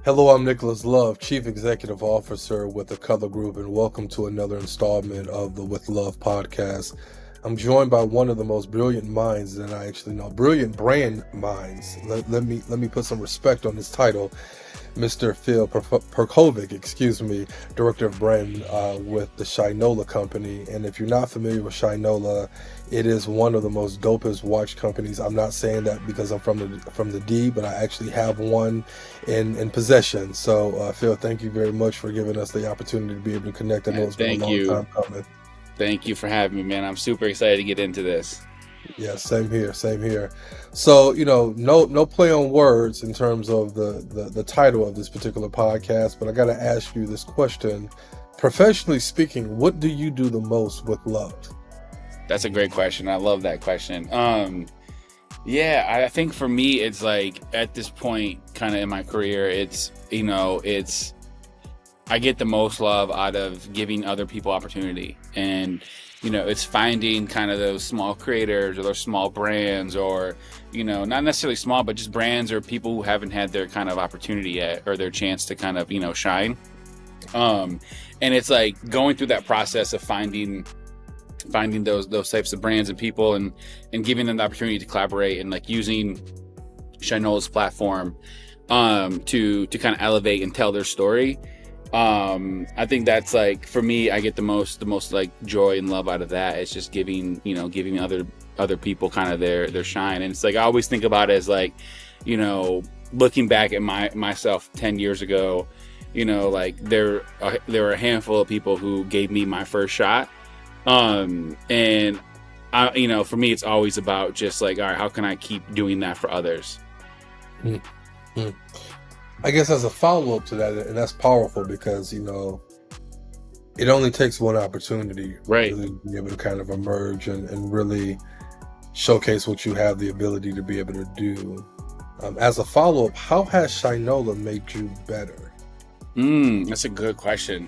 Hello, I'm Nicholas Love, Chief Executive Officer with the Color Group, and welcome to another installment of the With Love podcast. I'm joined by one of the most brilliant minds that I actually know, brilliant brand minds. Let me put some respect on this title, Mr. Phil Perkovic, Director of Brand with the Shinola company. And if you're not familiar with Shinola, it is one of the most dopest watch companies. I'm not saying that because I'm from the D, but I actually have one in possession. So, Phil, thank you very much for giving us the opportunity to be able to connect. I know it's been a Thank long you. time coming. Thank you for having me, man. I'm super excited to get into this. Yeah, same here, same here. So, no play on words in terms of the title of this particular podcast, but I got to ask you this question. Professionally speaking, what do you do the most with love? That's a great question. I love that question. Yeah, I think for me, it's like at this point, kind of in my career, it's I get the most love out of giving other people opportunity. And, it's finding kind of those small creators or those small brands or, not necessarily small, but just brands or people who haven't had their kind of opportunity yet or their chance to kind of, shine. And it's like going through that process of finding those types of brands and people and giving them the opportunity to collaborate and like using Shinola's platform to kind of elevate and tell their story. I think that's like, for me, I get the most like joy and love out of that. It's just giving other people kind of their shine. And it's like, I always think about it as like, looking back at myself 10 years ago, like there were a handful of people who gave me my first shot. And I, for me, it's always about just like, all right, how can I keep doing that for others? Mm-hmm. I guess as a follow-up to that, and that's powerful because, it only takes one opportunity Right. to be able to kind of emerge and really showcase what you have the ability to be able to do. As a follow-up, how has Shinola made you better? That's a good question.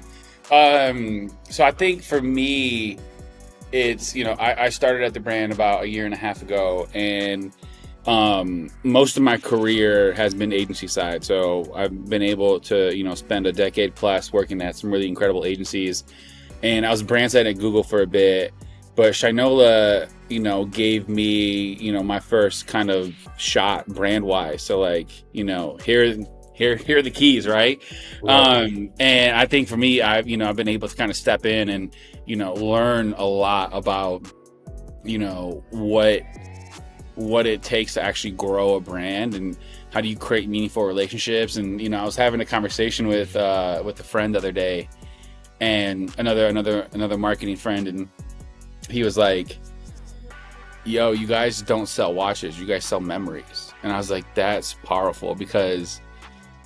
So I think for me, it's, I started at the brand about a year and a half ago, and most of my career has been agency side. So I've been able to, spend a decade plus working at some really incredible agencies. And I was brand side at Google for a bit, but Shinola, gave me, my first kind of shot brand wise. So like, here are the keys, right? And I think for me, I've been able to kind of step in and, learn a lot about, what it takes to actually grow a brand and how do you create meaningful relationships. And, I was having a conversation with a friend the other day, and another marketing friend, and he was like, yo, you guys don't sell watches, you guys sell memories. And I was like, that's powerful, because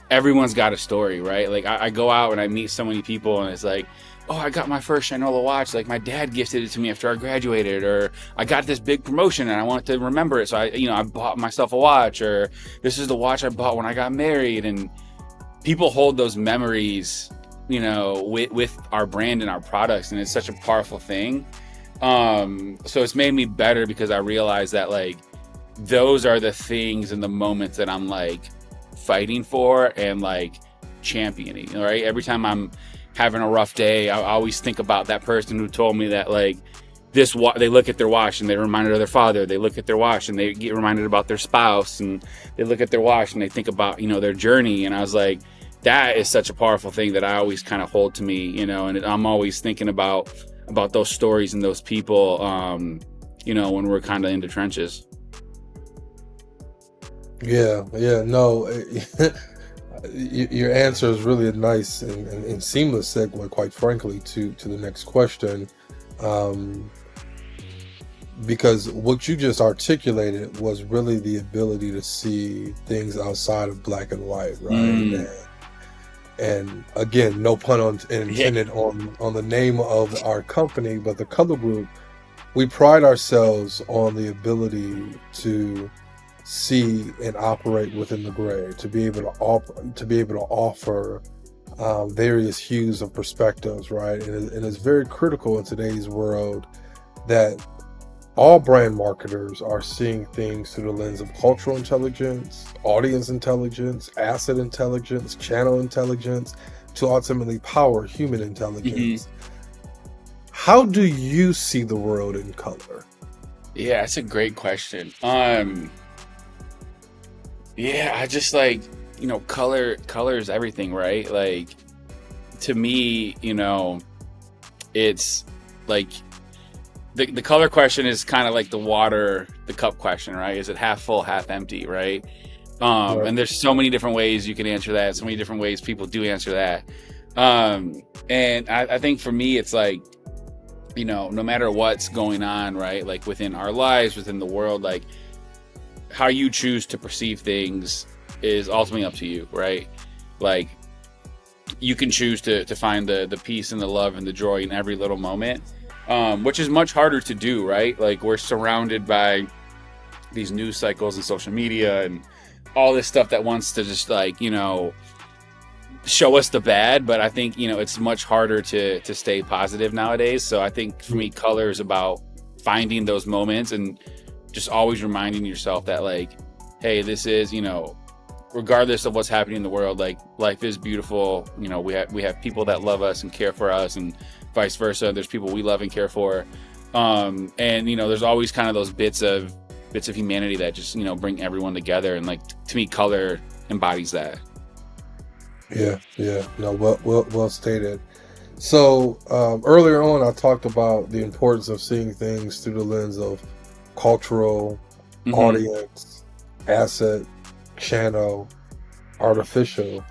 everyone's got a story, right? Like I go out and I meet so many people, and it's like, oh, I got my first Shinola watch. Like my dad gifted it to me after I graduated, or I got this big promotion and I wanted to remember it. So I bought myself a watch, or this is the watch I bought when I got married. And people hold those memories, with our brand and our products. And it's such a powerful thing. So it's made me better because I realized that like, those are the things and the moments that I'm like fighting for and like championing, right? Every time I'm having a rough day, I always think about that person who told me that like they look at their watch and they're reminded of their father. They look at their watch and they get reminded about their spouse, and they look at their watch and they think about, their journey. And I was like, that is such a powerful thing that I always kind of hold to me, and I'm always thinking about those stories and those people, when we're kind of in the trenches. Yeah, no. Your answer is really a nice and seamless segue, quite frankly, to the next question, because what you just articulated was really the ability to see things outside of black and white, right? And again, no pun intended on the name of our company, but the Color Group, we pride ourselves on the ability to see and operate within the gray, to be able to offer various hues of perspectives, right? And it's very critical in today's world that all brand marketers are seeing things through the lens of cultural intelligence, audience intelligence, asset intelligence, channel intelligence, to ultimately power human intelligence. How do you see the world in color? Yeah, that's a great question. Yeah, I just like, color is everything, right? Like to me, it's like the color question is kind of like the cup question, right? Is it half full, half empty, right? Right. And there's so many different ways you can answer that, so many different ways people do answer that. And I think for me, it's like, no matter what's going on, right? Like within our lives, within the world, like how you choose to perceive things is ultimately up to you, right? Like you can choose to find the peace and the love and the joy in every little moment, which is much harder to do, right? Like we're surrounded by these news cycles and social media and all this stuff that wants to just like, show us the bad, but I think, it's much harder to stay positive nowadays. So I think for me, color is about finding those moments and just always reminding yourself that like, hey, this is, regardless of what's happening in the world, like life is beautiful. We have people that love us and care for us, and vice versa. There's people we love and care for. And there's always kind of those bits of humanity that just, bring everyone together. And like, to me, color embodies that. Yeah, no, well stated. So earlier on, I talked about the importance of seeing things through the lens of cultural, audience, asset, channel, artificial.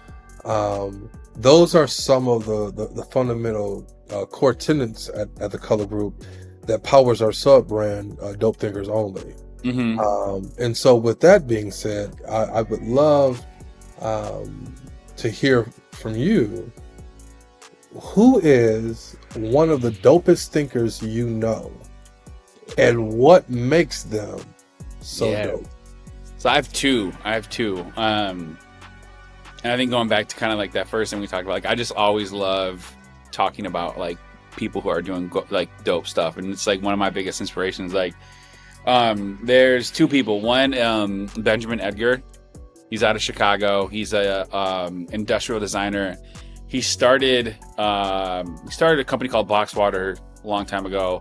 Those are some of the fundamental core tenets at the Color Group that powers our sub brand, Dope Thinkers Only. And so, with that being said, I would love to hear from you. Who is one of the dopest thinkers you know, and what makes them so dope? So I have two. And I think going back to kind of like that first thing we talked about, like I just always love talking about like people who are doing like dope stuff, and it's like one of my biggest inspirations. Like, there's two people. One, Benjamin Edgar. He's out of Chicago. He's a industrial designer. He started a company called Boxwater a long time ago,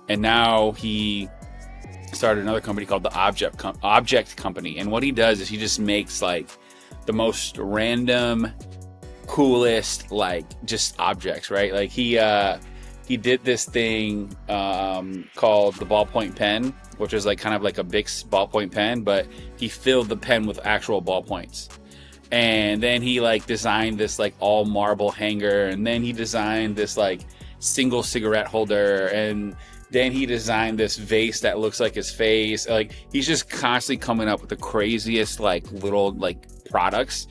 and now he started another company called the Object Company. And what he does is he just makes like the most random, coolest, like just objects, right? Like he did this thing called the ballpoint pen, which is like kind of like a big ballpoint pen, but he filled the pen with actual ballpoints. And then he like designed this like all marble hanger, and then he designed this like single cigarette holder, and then he designed this vase that looks like his face. Like he's just constantly coming up with the craziest like little like products.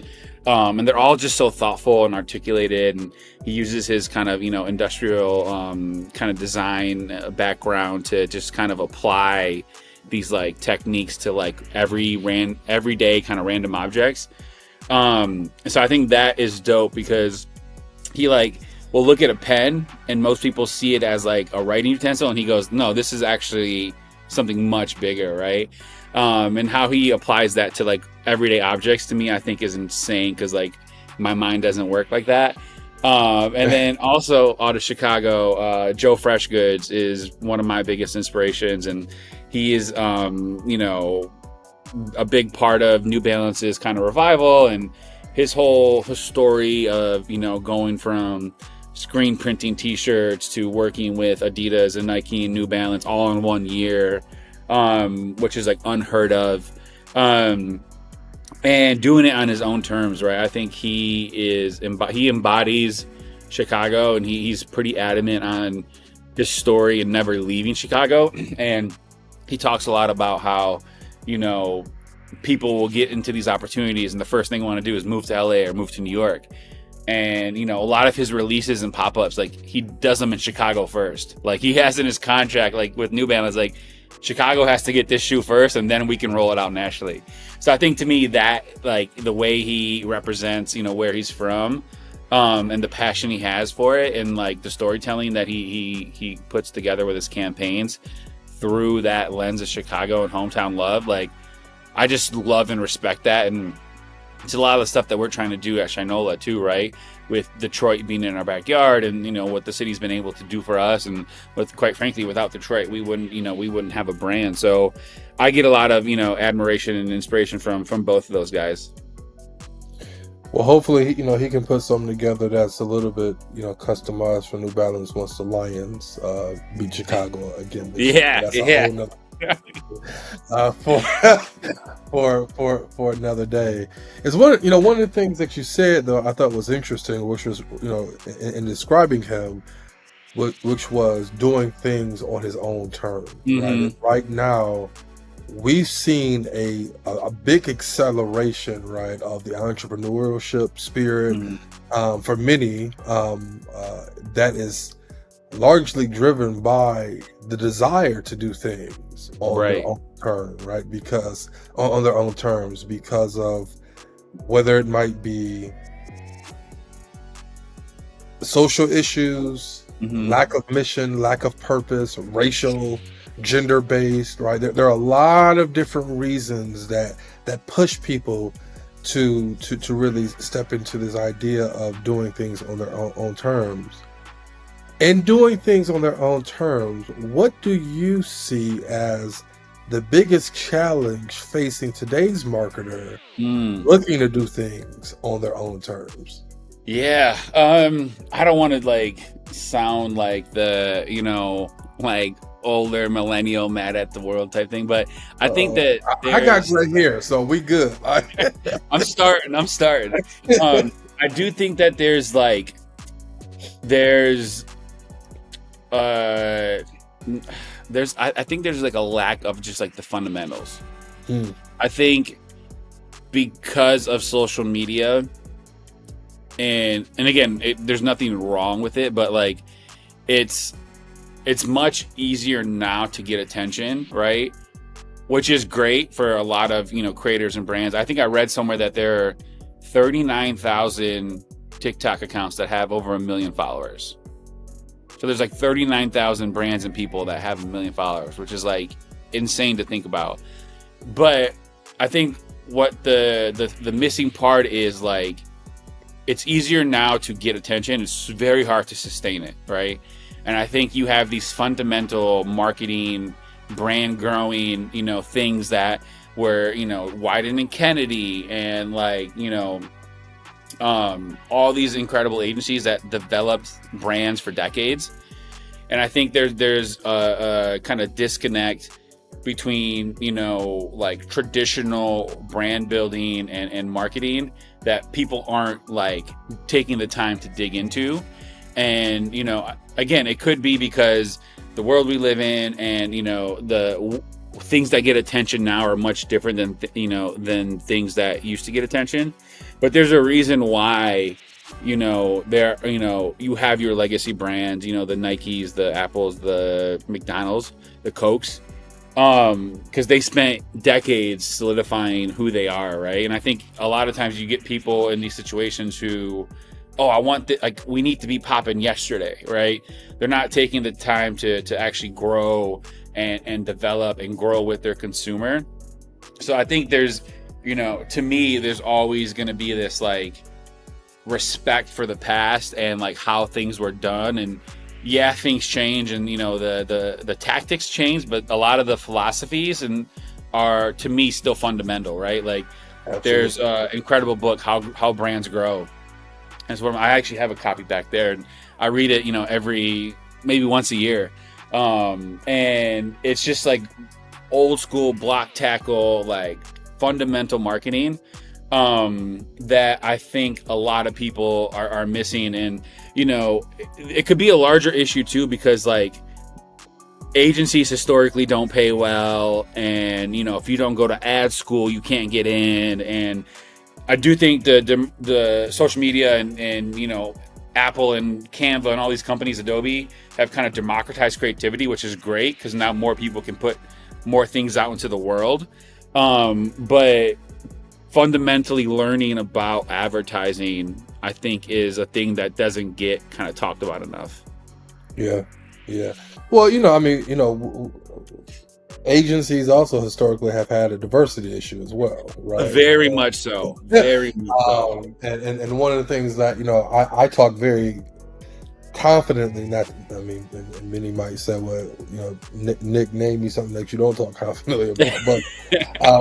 And they're all just so thoughtful and articulated, and he uses his kind of, industrial kind of design background to just kind of apply these like techniques to like everyday kind of random objects. So I think that is dope because he like will look at a pen and most people see it as like a writing utensil, and he goes, no, this is actually something much bigger, right? And how he applies that to like everyday objects, to me, I think is insane, because like my mind doesn't work like that. And then also out of Chicago, Joe Freshgoods is one of my biggest inspirations, and he is a big part of New Balance's kind of revival, and his whole story of going from screen printing t-shirts to working with Adidas and Nike and New Balance all in 1 year, which is like unheard of, and doing it on his own terms, right? I think he embodies Chicago, and he's pretty adamant on his story and never leaving Chicago. And he talks a lot about how people will get into these opportunities and the first thing they want to do is move to LA or move to New York. And, a lot of his releases and pop-ups, like he does them in Chicago first. Like he has in his contract, like with New Balance, like Chicago has to get this shoe first and then we can roll it out nationally. So I think to me that like the way he represents, where he's from, and the passion he has for it, and like the storytelling that he puts together with his campaigns, through that lens of Chicago and hometown love. Like, I just love and respect that. And it's a lot of the stuff that we're trying to do at Shinola too, right? With Detroit being in our backyard, and what the city's been able to do for us, and with, quite frankly, without Detroit, we wouldn't have a brand. So I get a lot of admiration and inspiration from both of those guys. Well, hopefully, he can put something together that's a little bit, customized for New Balance once the Lions beat Chicago again. Yeah, that's yeah. A whole for another day. It's one of the things that you said though I thought was interesting, which was in describing him, which was doing things on his own terms. Mhm. Right now, we've seen a big acceleration, right, of the entrepreneurship spirit for many, that is largely driven by the desire to do things on Right. their own terms, right? Because on their own terms, because of whether it might be social issues, Mhm. lack of mission, lack of purpose, racial, gender-based, right? There are a lot of different reasons that push people to really step into this idea of doing things on their own terms. And doing things on their own terms, what do you see as the biggest challenge facing today's marketer looking to do things on their own terms? Yeah. I don't want to sound like the like older millennial mad at the world type thing, but I think that I got you right here, so we good. I'm starting. I do think that there's I think there's a lack of just the fundamentals. I think because of social media, and again, there's nothing wrong with it, but it's much easier now to get attention, right? Which is great for a lot of creators and brands. I think I read somewhere that there are 39,000 TikTok accounts that have over 1 million followers. So there's 39,000 brands and people that have 1 million followers, which is insane to think about. But I think what the missing part is it's easier now to get attention. It's very hard to sustain it, right? And I think you have these fundamental marketing, brand growing, things that were, Wyden and Kennedy and all these incredible agencies that developed brands for decades. And I think there's a kind of disconnect between, traditional brand building and marketing that people aren't taking the time to dig into. And, again, it could be because the world we live in and, the things that get attention now are much different than things that used to get attention. But there's a reason why, you have your legacy brands, the Nikes, the Apples, the McDonald's, the Cokes, because they spent decades solidifying who they are, right? And I think a lot of times you get people in these situations who, I want we need to be popping yesterday, right? They're not taking the time to actually grow and develop and grow with their consumer. So I think there's, to me, there's always going to be this respect for the past and how things were done. And yeah, things change and the tactics change, but a lot of the philosophies are, to me, still fundamental, right? Absolutely. There's an incredible book, How Brands Grow. And so I actually have a copy back there, and I read it, maybe once a year. And it's just old school block tackle, fundamental marketing, that I think a lot of people are missing. And, it could be a larger issue too, because agencies historically don't pay well. And, if you don't go to ad school, you can't get in. And I do think the social media and Apple and Canva and all these companies, Adobe, have kind of democratized creativity, which is great because now more people can put more things out into the world. But fundamentally learning about advertising, I think, is a thing that doesn't get kind of talked about enough. Yeah. Yeah. Well, I mean, agencies also historically have had a diversity issue as well, right? Very much so. Very much so. And one of the things that I talk very confidently, not, I mean, and many might say, well, Nick, name me something that you don't talk confidently about. But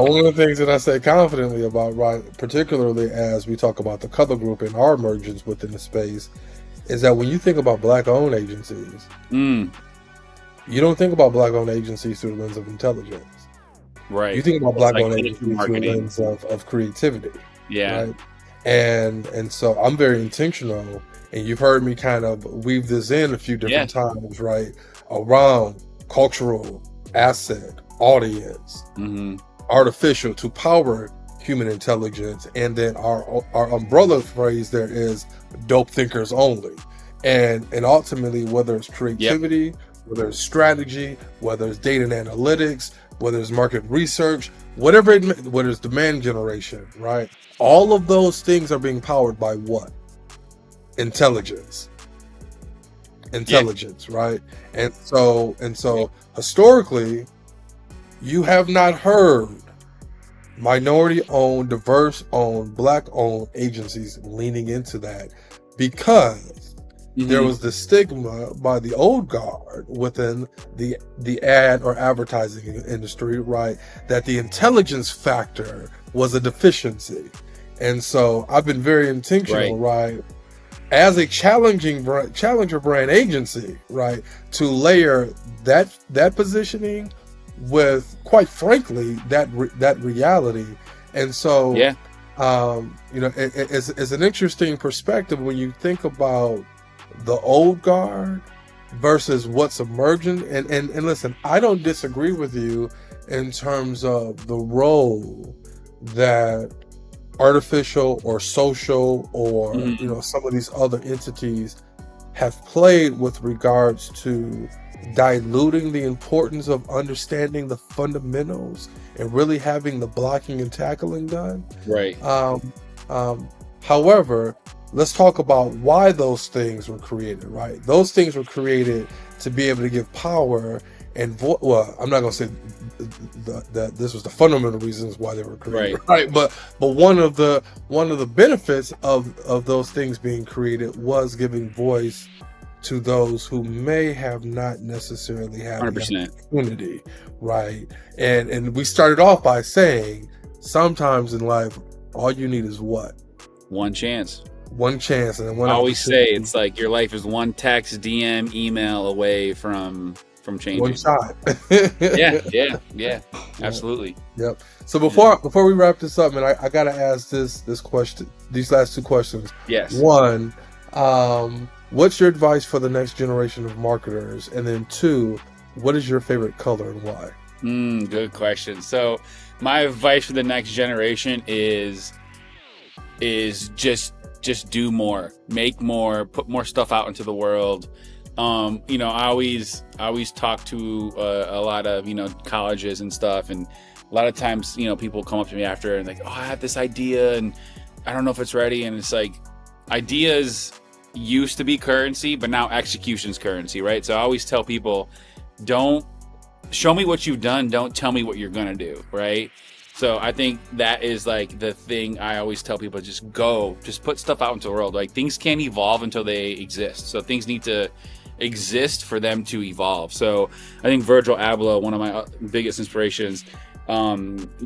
one of the things that I say confidently about, right, particularly as we talk about the color group and our emergence within the space, is that when you think about Black-owned agencies, Mm, you don't think about Black-owned agencies through the lens of intelligence. You right. think about Black-owned Psychology agencies through the marketing. lens of creativity, Yeah. right? And so I'm very intentional, and you've heard me kind of weave this in a few Yeah. different times, right? Around cultural asset, audience, Hmm. artificial to power human intelligence, and then our umbrella phrase there is dope thinkers only. And ultimately, whether it's Yep. creativity, whether it's strategy, whether it's data and analytics, whether it's market research, whether it's demand generation, right? All of those things are being powered by what? Intelligence. Yeah. Intelligence, right? And so historically, you have not heard minority owned, diverse owned, Black owned agencies leaning into that, because there Hmm. was the stigma by the old guard within the ad or advertising industry, right? That the intelligence factor was a deficiency. And so I've been very intentional, Right. right, as a challenger brand agency, right, to layer that positioning with, quite frankly, that reality. And so Yeah. it's an interesting perspective when you think about the old guard versus what's emerging. And listen, I don't disagree with you in terms of the role that artificial or social or Hmm. some of these other entities have played with regards to diluting the importance of understanding the fundamentals and really having the blocking and tackling done. Right. Um, however, let's talk about why those things were created, right? Those things were created to be able to give power and well, I'm not going to say that this was the fundamental reasons why they were created, Right. right? But one of the benefits of those things being created was giving voice to those who may have not necessarily had the 100%. opportunity, right? And we started off by saying sometimes in life all you need is what? One chance. One chance and one I always say opportunity, it's like your life is one text, DM, email away from one changing. shot. Yeah. Yeah. Yeah. Yeah. Absolutely. Yep. So Yeah. before we wrap this up, man, I gotta ask this question, these last two questions. Yes. One, what's your advice for the next generation of marketers? And then two, what is your favorite color and why? Good question. So my advice for the next generation is just do more, make more, put more stuff out into the world. I always talk to a lot of colleges and stuff, and a lot of times people come up to me after and like, oh, I have this idea and I don't know if it's ready, and it's like, ideas used to be currency, but now execution's currency, right? So I always tell people, don't show me what you've done, don't tell me what you're gonna do, right? So I think that is like the thing I always tell people: just put stuff out into the world. Like, things can't evolve until they exist, so things need to exist for them to evolve. So I think Virgil Abloh, one of my biggest inspirations,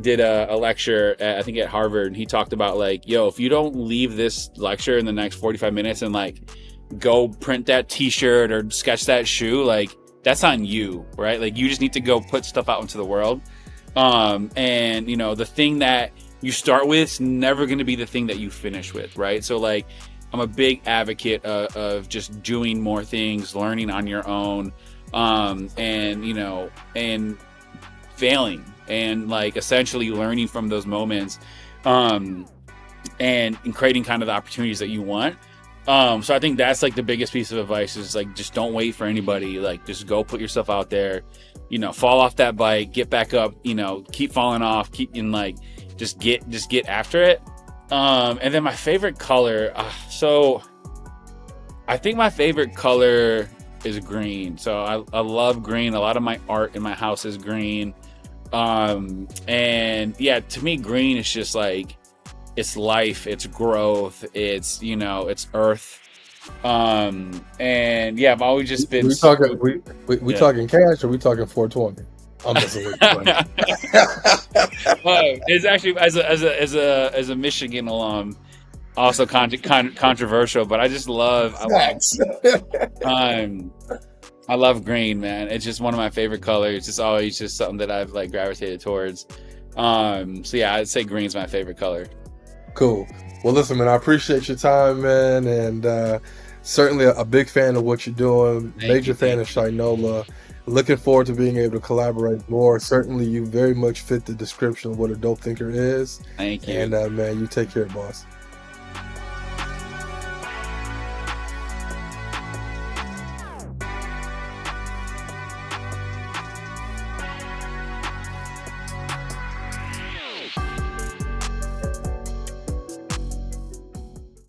did a lecture I think at Harvard, and he talked about like, yo, if you don't leave this lecture in the next 45 minutes and like go print that t-shirt or sketch that shoe, like, that's on you, right? Like, you just need to go put stuff out into the world. And the thing that you start with is never going to be the thing that you finish with, right? So like, I'm a big advocate of just doing more things, learning on your own, and failing, and like essentially learning from those moments, and creating kind of the opportunities that you want. So I think that's like the biggest piece of advice, is like, just don't wait for anybody. Like, just go put yourself out there, fall off that bike, get back up, keep falling off, just get after it. And then my favorite color, so I think my favorite color is green. So I love green. A lot of my art in my house is green. And yeah, to me, green is just like, it's life, it's growth, it's, you know, it's earth. And yeah, I've always just been We talking we yeah. talking cash or we talking 420? I'm messing with you, buddy. It's actually as a Michigan alum, also controversial, but I just love Facts. I love green, man. It's just one of my favorite colors. It's always just something that I've like gravitated towards. So yeah, I'd say green's my favorite color. Cool. Well, listen, man, I appreciate your time, man, and certainly a big fan of what you're doing. Major fan of Shinola. Looking forward to being able to collaborate more. Certainly, you very much fit the description of what a dope thinker is. Thank you. And man, you take care, boss.